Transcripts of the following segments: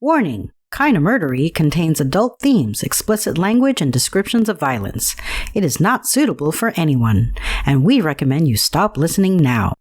Warning! Kinda Murdery contains adult themes, explicit language, and descriptions of violence. It is not suitable for anyone, and we recommend you stop listening now.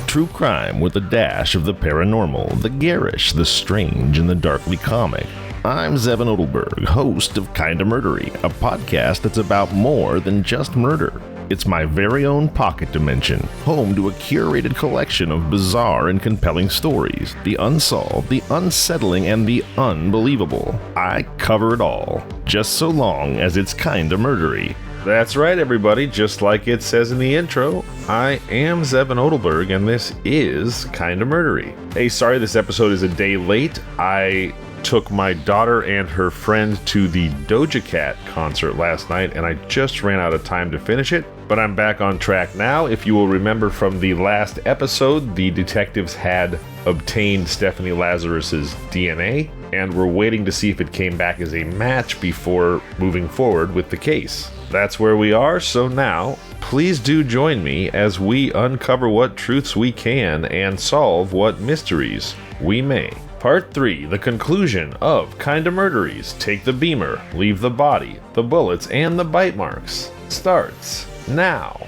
True crime with a dash of the paranormal, the garish, the strange, and the darkly comic. I'm Zevin Odelberg, host of Kinda Murdery, a podcast that's about more than just murder. It's my very own pocket dimension, home to a curated collection of bizarre and compelling stories, the unsolved, the unsettling, and the unbelievable. I cover it all, just so long as it's kinda murdery. That's right, everybody, just like it says in the intro, I am Zevin Odelberg, and this is Kinda Murdery. Hey, sorry this episode is a day late. I took my daughter and her friend to the Doja Cat concert last night, and I just ran out of time to finish it, but I'm back on track now. If you will remember from the last episode, the detectives had obtained Stephanie Lazarus's DNA, and were waiting to see if it came back as a match before moving forward with the case. That's where we are, so now, please do join me as we uncover what truths we can and solve what mysteries we may. Part 3, the conclusion of Kinda Murderies, Take the Beemer, Leave the Body, the Bullets, and the Bite Marks, starts now.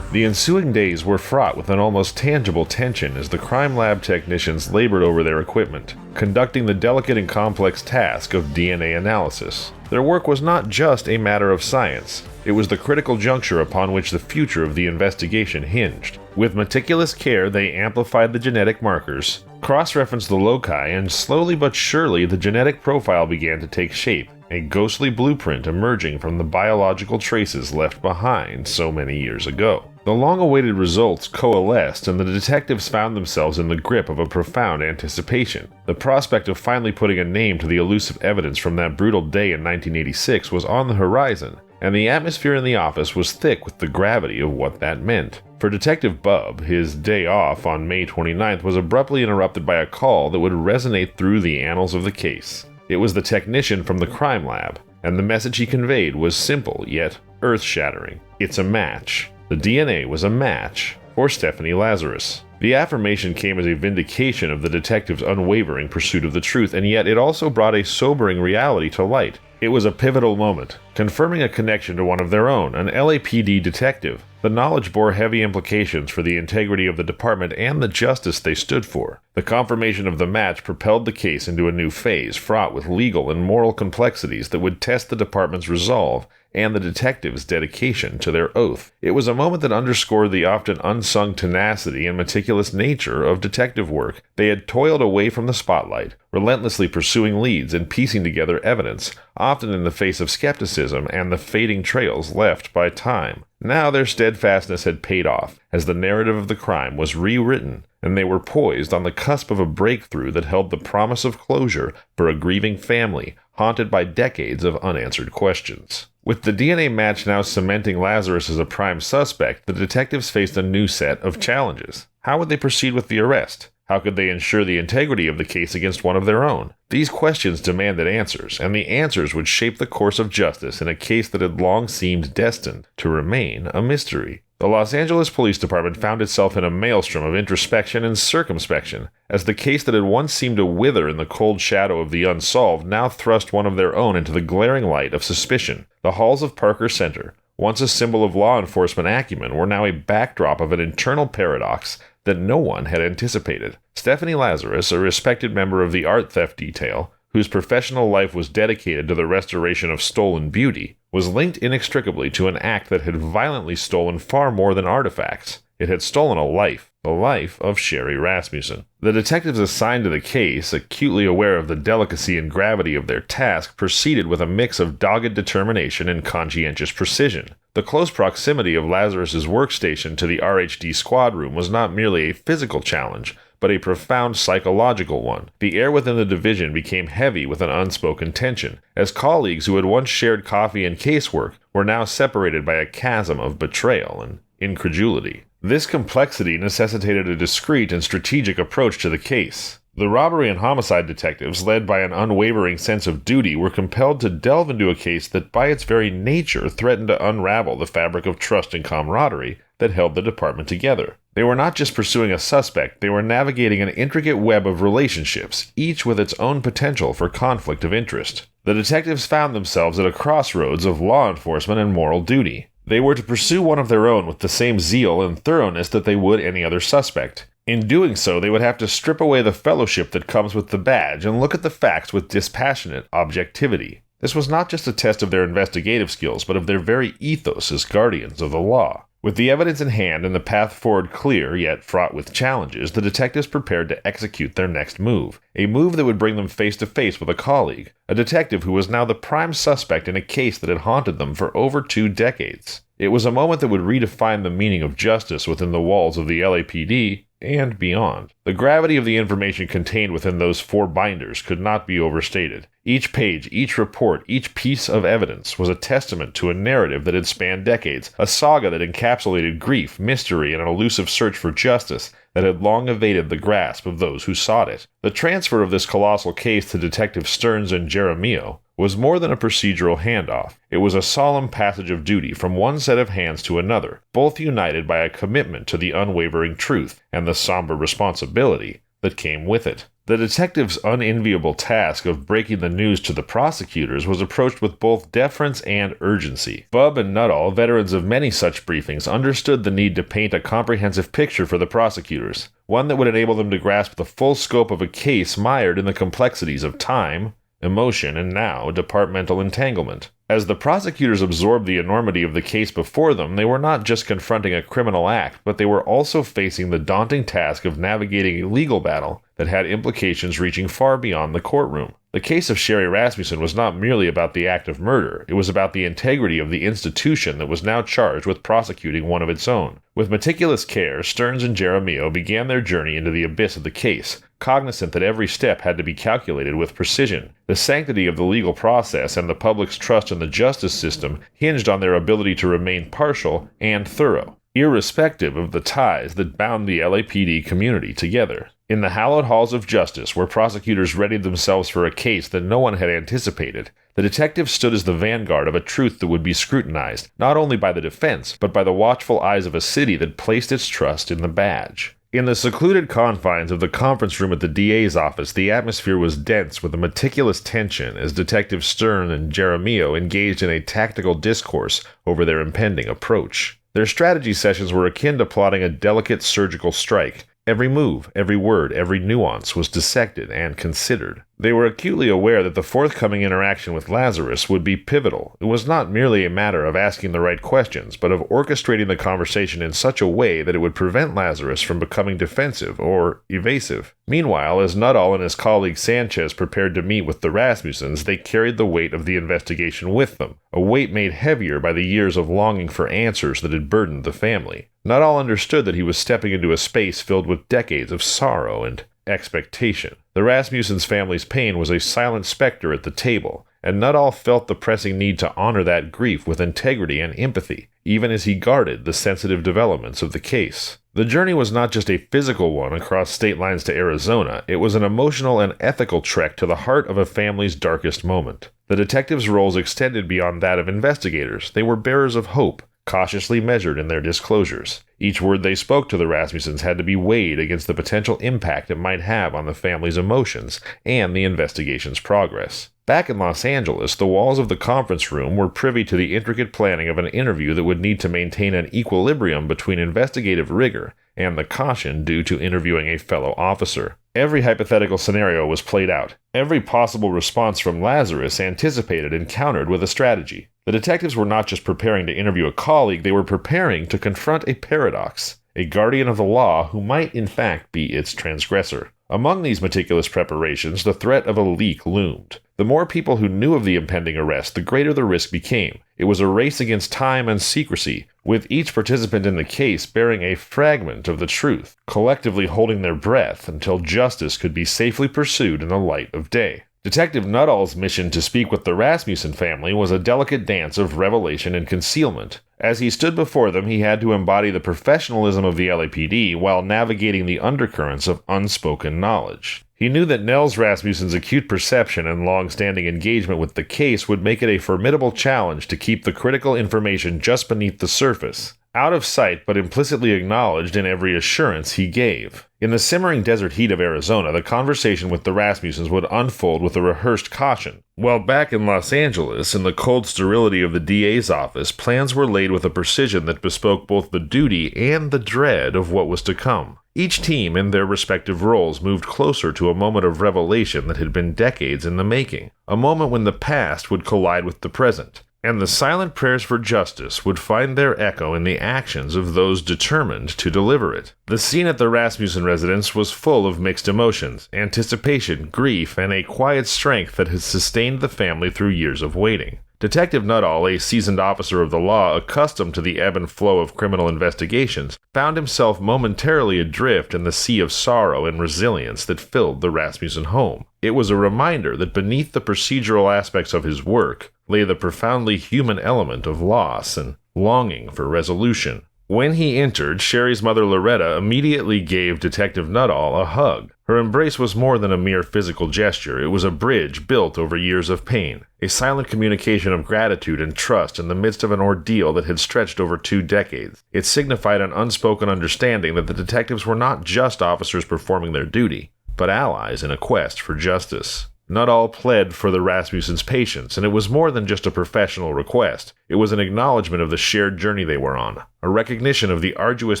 The ensuing days were fraught with an almost tangible tension as the crime lab technicians labored over their equipment, conducting the delicate and complex task of DNA analysis. Their work was not just a matter of science, it was the critical juncture upon which the future of the investigation hinged. With meticulous care, they amplified the genetic markers, cross-referenced the loci, and slowly but surely the genetic profile began to take shape, a ghostly blueprint emerging from the biological traces left behind so many years ago. The long-awaited results coalesced, and the detectives found themselves in the grip of a profound anticipation. The prospect of finally putting a name to the elusive evidence from that brutal day in 1986 was on the horizon, and the atmosphere in the office was thick with the gravity of what that meant. For Detective Bub, his day off on May 29th was abruptly interrupted by a call that would resonate through the annals of the case. It was the technician from the crime lab, and the message he conveyed was simple yet earth-shattering. It's a match. The DNA was a match for Stephanie Lazarus. The affirmation came as a vindication of the detective's unwavering pursuit of the truth, and yet it also brought a sobering reality to light. It was a pivotal moment, confirming a connection to one of their own, an LAPD detective. The knowledge bore heavy implications for the integrity of the department and the justice they stood for. The confirmation of the match propelled the case into a new phase, fraught with legal and moral complexities that would test the department's resolve and the detectives' dedication to their oath. It was a moment that underscored the often unsung tenacity and meticulous nature of detective work. They had toiled away from the spotlight, relentlessly pursuing leads and piecing together evidence, often in the face of skepticism and the fading trails left by time. Now their steadfastness had paid off, as the narrative of the crime was rewritten, and they were poised on the cusp of a breakthrough that held the promise of closure for a grieving family, haunted by decades of unanswered questions. With the DNA match now cementing Lazarus as a prime suspect, the detectives faced a new set of challenges. How would they proceed with the arrest? How could they ensure the integrity of the case against one of their own? These questions demanded answers, and the answers would shape the course of justice in a case that had long seemed destined to remain a mystery. The Los Angeles Police Department found itself in a maelstrom of introspection and circumspection, as the case that had once seemed to wither in the cold shadow of the unsolved now thrust one of their own into the glaring light of suspicion. The halls of Parker Center, once a symbol of law enforcement acumen, were now a backdrop of an internal paradox that no one had anticipated. Stephanie Lazarus, a respected member of the art theft detail, whose professional life was dedicated to the restoration of stolen beauty, was linked inextricably to an act that had violently stolen far more than artifacts. It had stolen a life, the life of Sherry Rasmussen. The detectives assigned to the case, acutely aware of the delicacy and gravity of their task, proceeded with a mix of dogged determination and conscientious precision. The close proximity of Lazarus's workstation to the RHD squad room was not merely a physical challenge, but a profound psychological one. The air within the division became heavy with an unspoken tension, as colleagues who had once shared coffee and casework were now separated by a chasm of betrayal and incredulity. This complexity necessitated a discreet and strategic approach to the case. The robbery and homicide detectives, led by an unwavering sense of duty, were compelled to delve into a case that by its very nature threatened to unravel the fabric of trust and camaraderie that held the department together. They were not just pursuing a suspect, they were navigating an intricate web of relationships, each with its own potential for conflict of interest. The detectives found themselves at a crossroads of law enforcement and moral duty. They were to pursue one of their own with the same zeal and thoroughness that they would any other suspect. In doing so, they would have to strip away the fellowship that comes with the badge and look at the facts with dispassionate objectivity. This was not just a test of their investigative skills, but of their very ethos as guardians of the law. With the evidence in hand and the path forward clear, yet fraught with challenges, the detectives prepared to execute their next move. A move that would bring them face to face with a colleague, a detective who was now the prime suspect in a case that had haunted them for over 2 decades. It was a moment that would redefine the meaning of justice within the walls of the LAPD and beyond. The gravity of the information contained within those 4 binders could not be overstated. Each page, each report, each piece of evidence was a testament to a narrative that had spanned decades, a saga that encapsulated grief, mystery, and an elusive search for justice that had long evaded the grasp of those who sought it. The transfer of this colossal case to Detectives Stearns and Jaramillo was more than a procedural handoff. It was a solemn passage of duty from one set of hands to another, both united by a commitment to the unwavering truth and the somber responsibility that came with it. The detectives' unenviable task of breaking the news to the prosecutors was approached with both deference and urgency. Bub and Nuttall, veterans of many such briefings, understood the need to paint a comprehensive picture for the prosecutors, one that would enable them to grasp the full scope of a case mired in the complexities of time, emotion, and now departmental entanglement. As the prosecutors absorbed the enormity of the case before them, they were not just confronting a criminal act, but they were also facing the daunting task of navigating a legal battle that had implications reaching far beyond the courtroom. The case of Sherry Rasmussen was not merely about the act of murder, it was about the integrity of the institution that was now charged with prosecuting one of its own. With meticulous care, Stearns and Jaramillo began their journey into the abyss of the case, cognizant that every step had to be calculated with precision. The sanctity of the legal process and the public's trust in the justice system hinged on their ability to remain partial and thorough, irrespective of the ties that bound the LAPD community together. In the hallowed halls of justice, where prosecutors readied themselves for a case that no one had anticipated, the detectives stood as the vanguard of a truth that would be scrutinized, not only by the defense, but by the watchful eyes of a city that placed its trust in the badge. In the secluded confines of the conference room at the DA's office, the atmosphere was dense with a meticulous tension as Detectives Stern and Jaramillo engaged in a tactical discourse over their impending approach. Their strategy sessions were akin to plotting a delicate surgical strike. Every move, every word, every nuance was dissected and considered. They were acutely aware that the forthcoming interaction with Lazarus would be pivotal. It was not merely a matter of asking the right questions, but of orchestrating the conversation in such a way that it would prevent Lazarus from becoming defensive or evasive. Meanwhile, as Nuttall and his colleague Sanchez prepared to meet with the Rasmussens, they carried the weight of the investigation with them, a weight made heavier by the years of longing for answers that had burdened the family. Nuttall understood that he was stepping into a space filled with decades of sorrow and expectation. The Rasmussens' family's pain was a silent specter at the table, and Nuttall felt the pressing need to honor that grief with integrity and empathy, even as he guarded the sensitive developments of the case. The journey was not just a physical one across state lines to Arizona, it was an emotional and ethical trek to the heart of a family's darkest moment. The detectives' roles extended beyond that of investigators. They were bearers of hope, cautiously measured in their disclosures. Each word they spoke to the Rasmussens had to be weighed against the potential impact it might have on the family's emotions and the investigation's progress. Back in Los Angeles, the walls of the conference room were privy to the intricate planning of an interview that would need to maintain an equilibrium between investigative rigor and the caution due to interviewing a fellow officer. Every hypothetical scenario was played out. Every possible response from Lazarus anticipated and countered with a strategy. The detectives were not just preparing to interview a colleague, they were preparing to confront a paradox, a guardian of the law who might in fact be its transgressor. Among these meticulous preparations, the threat of a leak loomed. The more people who knew of the impending arrest, the greater the risk became. It was a race against time and secrecy, with each participant in the case bearing a fragment of the truth, collectively holding their breath until justice could be safely pursued in the light of day. Detective Nuttall's mission to speak with the Rasmussen family was a delicate dance of revelation and concealment. As he stood before them, he had to embody the professionalism of the LAPD while navigating the undercurrents of unspoken knowledge. He knew that Nels Rasmussen's acute perception and long-standing engagement with the case would make it a formidable challenge to keep the critical information just beneath the surface, out of sight but implicitly acknowledged in every assurance he gave. In the simmering desert heat of Arizona, the conversation with the Rasmussens would unfold with a rehearsed caution. While back in Los Angeles, in the cold sterility of the DA's office, plans were laid with a precision that bespoke both the duty and the dread of what was to come. Each team, in their respective roles, moved closer to a moment of revelation that had been decades in the making, a moment when the past would collide with the present, and the silent prayers for justice would find their echo in the actions of those determined to deliver it. The scene at the Rasmussen residence was full of mixed emotions, anticipation, grief, and a quiet strength that had sustained the family through years of waiting. Detective Nuttall, a seasoned officer of the law accustomed to the ebb and flow of criminal investigations, found himself momentarily adrift in the sea of sorrow and resilience that filled the Rasmussen home. It was a reminder that beneath the procedural aspects of his work lay the profoundly human element of loss and longing for resolution. When he entered, Sherry's mother Loretta immediately gave Detective Nuttall a hug. Her embrace was more than a mere physical gesture. It was a bridge built over years of pain, a silent communication of gratitude and trust in the midst of an ordeal that had stretched over 2 decades. It signified an unspoken understanding that the detectives were not just officers performing their duty, but allies in a quest for justice. Nuttall pled for the Rasmussens' patience, and it was more than just a professional request. It was an acknowledgement of the shared journey they were on, a recognition of the arduous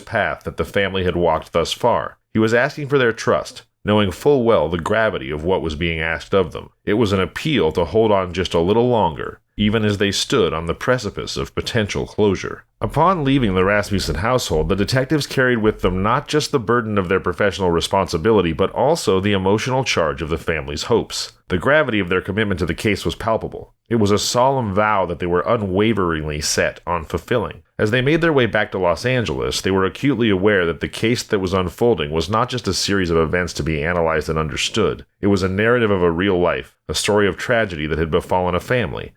path that the family had walked thus far. He was asking for their trust, knowing full well the gravity of what was being asked of them. It was an appeal to hold on just a little longer, even as they stood on the precipice of potential closure. Upon leaving the Rasmussen household, the detectives carried with them not just the burden of their professional responsibility, but also the emotional charge of the family's hopes. The gravity of their commitment to the case was palpable. It was a solemn vow that they were unwaveringly set on fulfilling. As they made their way back to Los Angeles, they were acutely aware that the case that was unfolding was not just a series of events to be analyzed and understood. It was a narrative of a real life, a story of tragedy that had befallen a family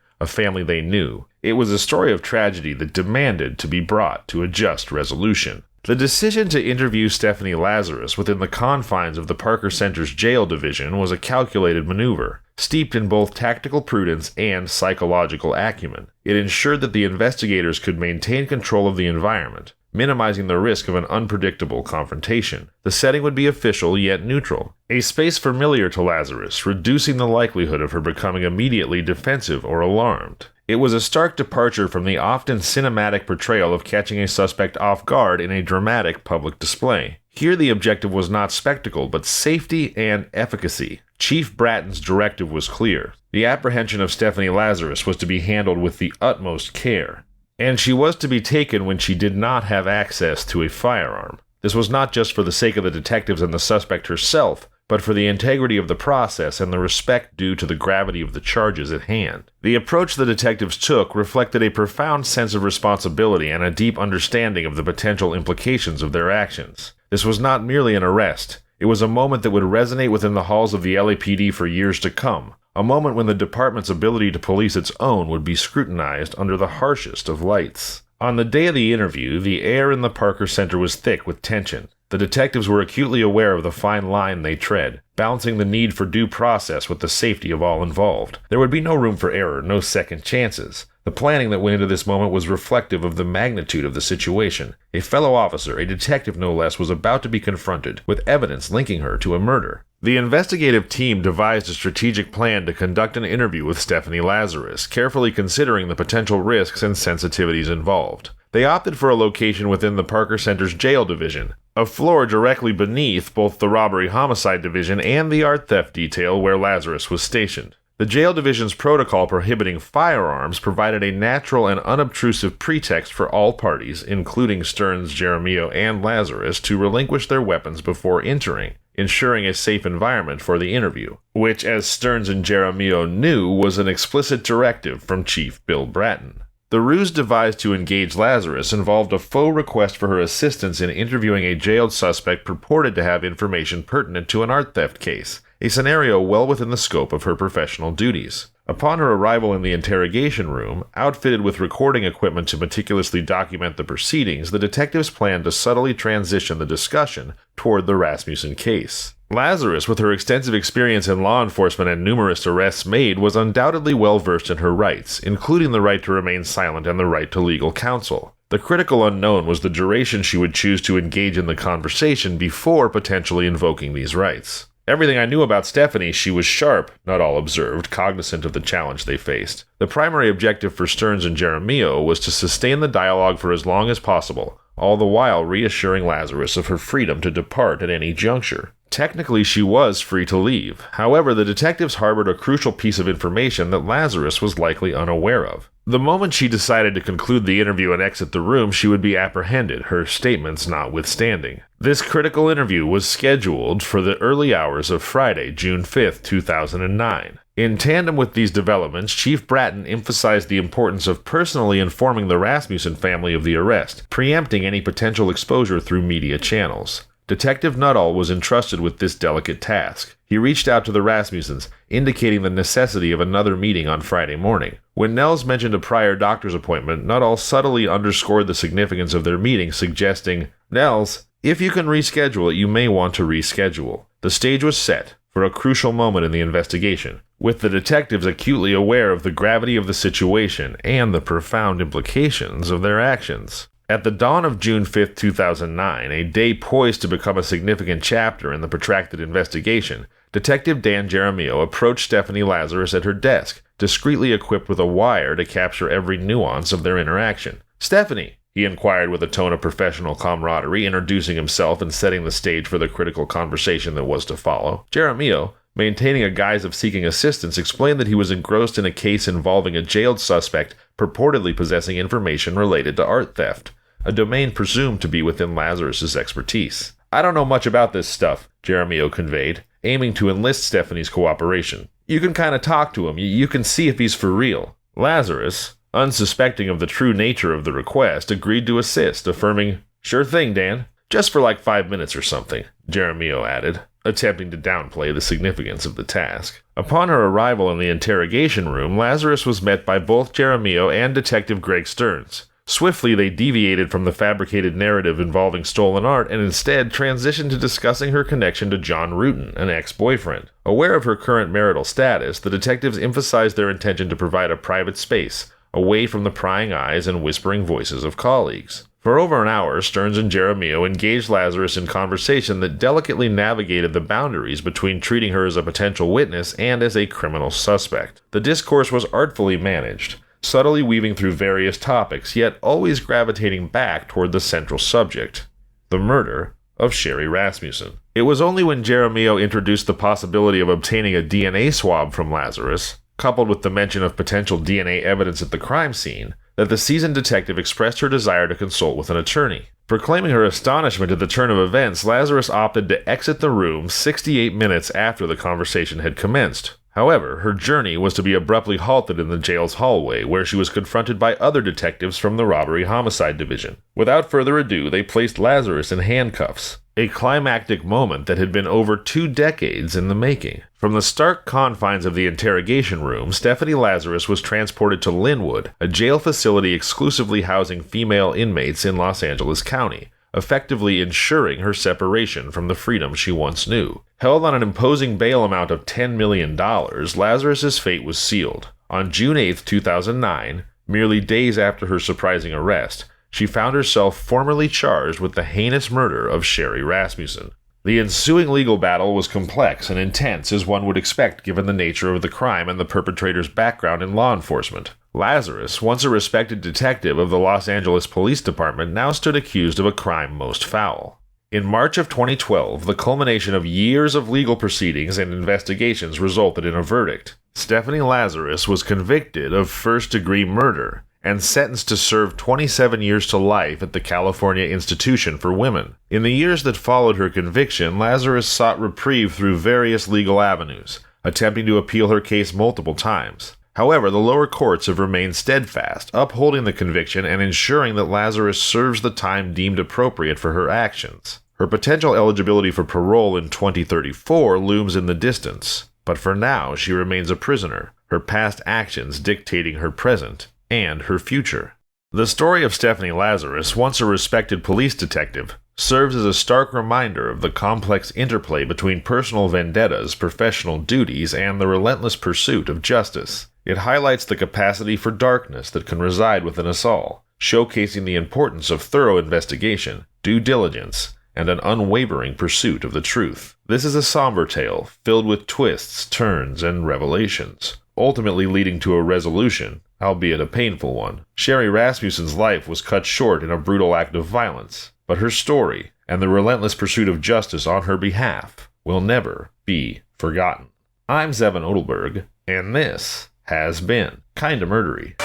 they knew. It was a story of tragedy that demanded to be brought to a just resolution. The decision to interview Stephanie Lazarus within the confines of the Parker Center's jail division was a calculated maneuver, steeped in both tactical prudence and psychological acumen. It ensured that the investigators could maintain control of the environment, minimizing the risk of an unpredictable confrontation. The setting would be official yet neutral, a space familiar to Lazarus, reducing the likelihood of her becoming immediately defensive or alarmed. It was a stark departure from the often cinematic portrayal of catching a suspect off guard in a dramatic public display. Here the objective was not spectacle, but safety and efficacy. Chief Bratton's directive was clear. The apprehension of Stephanie Lazarus was to be handled with the utmost care, and she was to be taken when she did not have access to a firearm. This was not just for the sake of the detectives and the suspect herself, but for the integrity of the process and the respect due to the gravity of the charges at hand. The approach the detectives took reflected a profound sense of responsibility and a deep understanding of the potential implications of their actions. This was not merely an arrest. It was a moment that would resonate within the halls of the LAPD for years to come, a moment when the department's ability to police its own would be scrutinized under the harshest of lights. On the day of the interview, the air in the Parker Center was thick with tension. The detectives were acutely aware of the fine line they tread, balancing the need for due process with the safety of all involved. There would be no room for error, no second chances. The planning that went into this moment was reflective of the magnitude of the situation. A fellow officer, a detective no less, was about to be confronted with evidence linking her to a murder. The investigative team devised a strategic plan to conduct an interview with Stephanie Lazarus, carefully considering the potential risks and sensitivities involved. They opted for a location within the Parker Center's jail division, a floor directly beneath both the robbery-homicide division and the art theft detail where Lazarus was stationed. The jail division's protocol prohibiting firearms provided a natural and unobtrusive pretext for all parties, including Stearns, Jaramillo, and Lazarus, to relinquish their weapons before entering, ensuring a safe environment for the interview, which, as Stearns and Jaramillo knew, was an explicit directive from Chief Bill Bratton. The ruse devised to engage Lazarus involved a faux request for her assistance in interviewing a jailed suspect purported to have information pertinent to an art theft case, a scenario well within the scope of her professional duties. Upon her arrival in the interrogation room, outfitted with recording equipment to meticulously document the proceedings, the detectives planned to subtly transition the discussion toward the Rasmussen case. Lazarus, with her extensive experience in law enforcement and numerous arrests made, was undoubtedly well versed in her rights, including the right to remain silent and the right to legal counsel. The critical unknown was the duration she would choose to engage in the conversation before potentially invoking these rights. Everything I knew about Stephanie, she was sharp, Nuttall observed, cognizant of the challenge they faced. The primary objective for Stearns and Jaramillo was to sustain the dialogue for as long as possible, all the while reassuring Lazarus of her freedom to depart at any juncture. Technically, she was free to leave. However, the detectives harbored a crucial piece of information that Lazarus was likely unaware of. The moment she decided to conclude the interview and exit the room, she would be apprehended, her statements notwithstanding. This critical interview was scheduled for the early hours of Friday, June 5, 2009. In tandem with these developments, Chief Bratton emphasized the importance of personally informing the Rasmussen family of the arrest, preempting any potential exposure through media channels. Detective Nuttall was entrusted with this delicate task. He reached out to the Rasmussens, indicating the necessity of another meeting on Friday morning. When Nels mentioned a prior doctor's appointment, Nuttall subtly underscored the significance of their meeting, suggesting, "Nels, if you can reschedule it, you may want to reschedule." The stage was set for a crucial moment in the investigation, with the detectives acutely aware of the gravity of the situation and the profound implications of their actions. At the dawn of June 5, 2009, a day poised to become a significant chapter in the protracted investigation, Detective Dan Jaramillo approached Stephanie Lazarus at her desk, discreetly equipped with a wire to capture every nuance of their interaction. "Stephanie," he inquired with a tone of professional camaraderie, introducing himself and setting the stage for the critical conversation that was to follow. Jaramillo, maintaining a guise of seeking assistance, explained that he was engrossed in a case involving a jailed suspect purportedly possessing information related to art theft, a domain presumed to be within Lazarus's expertise. "I don't know much about this stuff," Jaramillo conveyed, aiming to enlist Stephanie's cooperation. "You can kind of talk to him. You can see if he's for real." Lazarus, unsuspecting of the true nature of the request, agreed to assist, affirming, "Sure thing, Dan. Just for like 5 minutes or something," Jaramillo added, attempting to downplay the significance of the task. Upon her arrival in the interrogation room, Lazarus was met by both Jaramillo and Detective Greg Stearns. Swiftly, they deviated from the fabricated narrative involving stolen art and instead transitioned to discussing her connection to John Rutan, an ex-boyfriend. Aware of her current marital status, the detectives emphasized their intention to provide a private space, away from the prying eyes and whispering voices of colleagues. For over an hour, Stearns and Jaramillo engaged Lazarus in conversation that delicately navigated the boundaries between treating her as a potential witness and as a criminal suspect. The discourse was artfully managed, subtly weaving through various topics, yet always gravitating back toward the central subject, the murder of Sherry Rasmussen. It was only when Jaramillo introduced the possibility of obtaining a DNA swab from Lazarus, coupled with the mention of potential DNA evidence at the crime scene, that the seasoned detective expressed her desire to consult with an attorney. Proclaiming her astonishment at the turn of events, Lazarus opted to exit the room 68 minutes after the conversation had commenced. However, her journey was to be abruptly halted in the jail's hallway, where she was confronted by other detectives from the Robbery Homicide Division. Without further ado, they placed Lazarus in handcuffs, a climactic moment that had been over 2 decades in the making. From the stark confines of the interrogation room, Stephanie Lazarus was transported to Linwood, a jail facility exclusively housing female inmates in Los Angeles County, effectively ensuring her separation from the freedom she once knew. Held on an imposing bail amount of $10 million, Lazarus's fate was sealed. On June 8, 2009, merely days after her surprising arrest, she found herself formally charged with the heinous murder of Sherry Rasmussen. The ensuing legal battle was complex and intense, as one would expect given the nature of the crime and the perpetrator's background in law enforcement. Lazarus, once a respected detective of the Los Angeles Police Department, now stood accused of a crime most foul. In March of 2012, the culmination of years of legal proceedings and investigations resulted in a verdict. Stephanie Lazarus was convicted of first-degree murder and sentenced to serve 27 years to life at the California Institution for Women. In the years that followed her conviction, Lazarus sought reprieve through various legal avenues, attempting to appeal her case multiple times. However, the lower courts have remained steadfast, upholding the conviction and ensuring that Lazarus serves the time deemed appropriate for her actions. Her potential eligibility for parole in 2034 looms in the distance, but for now she remains a prisoner, her past actions dictating her present and her future. The story of Stephanie Lazarus, once a respected police detective, serves as a stark reminder of the complex interplay between personal vendettas, professional duties, and the relentless pursuit of justice. It highlights the capacity for darkness that can reside within us all, showcasing the importance of thorough investigation, due diligence, and an unwavering pursuit of the truth. This is a somber tale, filled with twists, turns, and revelations, ultimately leading to a resolution, albeit a painful one. Sherry Rasmussen's life was cut short in a brutal act of violence, but her story, and the relentless pursuit of justice on her behalf, will never be forgotten. I'm Zevin Odelberg, and this has been Kinda Murdery.